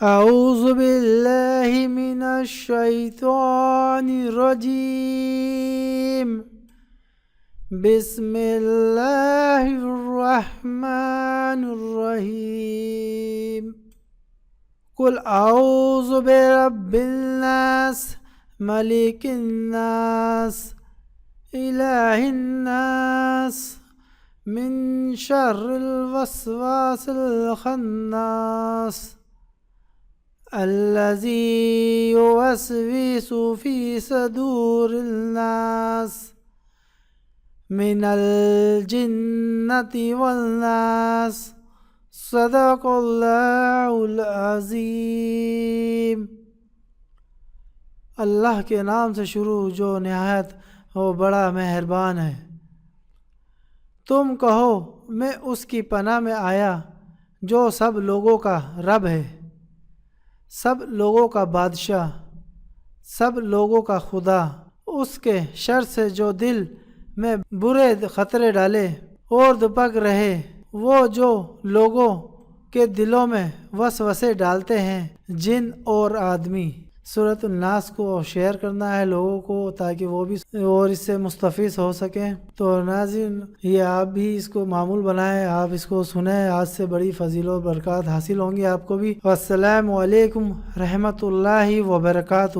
اعوذ باللہ من الشیطان الرجیم بسم اللہ الرحمن الرحیم قل اعوذ برب الناس ملک الناس الہ الناس من شر الوسواس الخناس الذي يوسوس في صدور الناس من الجنة والناس صدق اللہ العظیم۔ اللہ کے نام سے شروع جو نہایت وہ بڑا مہربان ہے۔ تم کہو میں اس کی پناہ میں آیا جو سب لوگوں کا رب ہے، سب لوگوں کا بادشاہ، سب لوگوں کا خدا، اس کے شر سے جو دل میں برے خطرے ڈالے اور دپک رہے، وہ جو لوگوں کے دلوں میں وسوسے ڈالتے ہیں، جن اور آدمی۔ سورۃ الناس کو شیئر کرنا ہے لوگوں کو تاکہ وہ بھی اور اس سے مستفیض ہو سکیں۔ تو ناظرین یہ آپ بھی اس کو معمول بنائیں، آپ اس کو سنیں، آج سے بڑی فضیلت و برکات حاصل ہوں گی آپ کو بھی۔ السلام علیکم رحمۃ اللہ وبرکاتہ۔